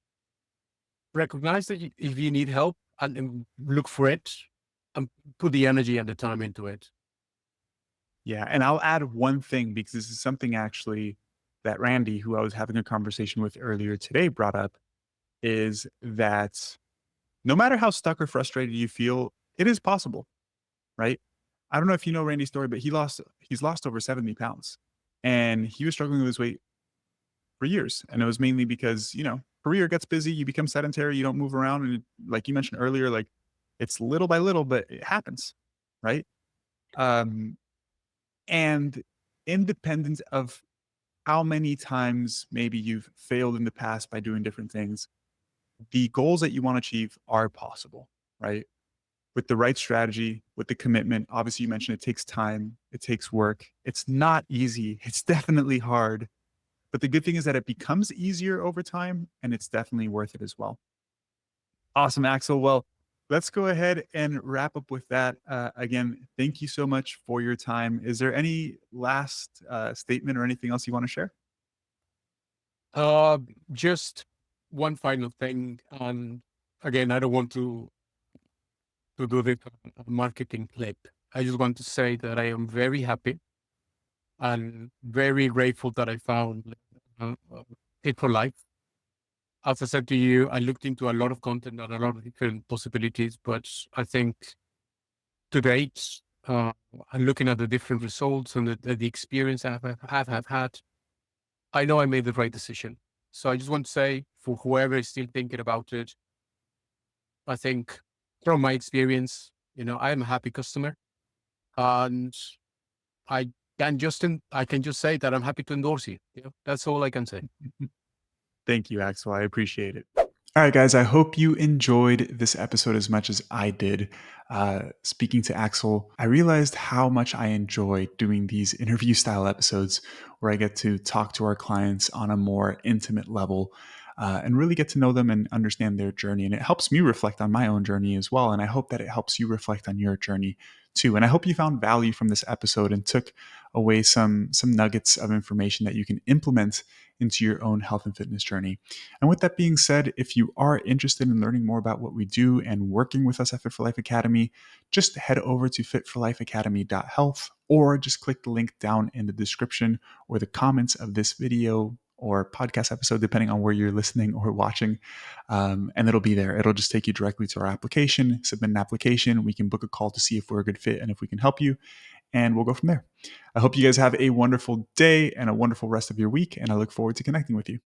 recognize that if you need help, and look for it, and put the energy and the time into it. Yeah, and I'll add one thing because this is something actually that Randy, who I was having a conversation with earlier today, brought up, is that no matter how stuck or frustrated you feel, it is possible, right? I don't know if you know Randy's story, but he's lost over 70 pounds, and he was struggling with his weight for years, and it was mainly because, career gets busy, you become sedentary, you don't move around, and like you mentioned earlier, like, it's little by little, but it happens, right? Um, and independent of how many times maybe you've failed in the past by doing different things, the goals that you want to achieve are possible, right? With the right strategy, with the commitment. Obviously, you mentioned it takes time, it takes work. It's not easy. It's definitely hard. But the good thing is that it becomes easier over time, and it's definitely worth it as well. Awesome, Axel. Well, let's go ahead and wrap up with that. Again, thank you so much for your time. Is there any last statement or anything else you want to share? Uh, just one final thing. And again, I don't want to do the marketing clip. I just want to say that I am very happy and very grateful that I found it for life. As I said to you, I looked into a lot of content and a lot of different possibilities, but I think to date, I'm looking at the different results and the experience have had. I know I made the right decision. So I just want to say, for whoever is still thinking about it, I think from my experience, I am a happy customer, and I I can just say that I'm happy to endorse you. That's all I can say. Thank you, Axel. I appreciate it. All right, guys, I hope you enjoyed this episode as much as I did. Speaking to Axel, I realized how much I enjoy doing these interview style episodes where I get to talk to our clients on a more intimate level and really get to know them and understand their journey. And it helps me reflect on my own journey as well. And I hope that it helps you reflect on your journey too. And I hope you found value from this episode and took away some nuggets of information that you can implement into your own health and fitness journey. And with that being said, if you are interested in learning more about what we do and working with us at Fit for Life Academy, just head over to fitforlifeacademy.health or just click the link down in the description or the comments of this video or podcast episode, depending on where you're listening or watching. And it'll be there. It'll just take you directly to our application, submit an application. We can book a call to see if we're a good fit and if we can help you. And we'll go from there. I hope you guys have a wonderful day and a wonderful rest of your week. And I look forward to connecting with you.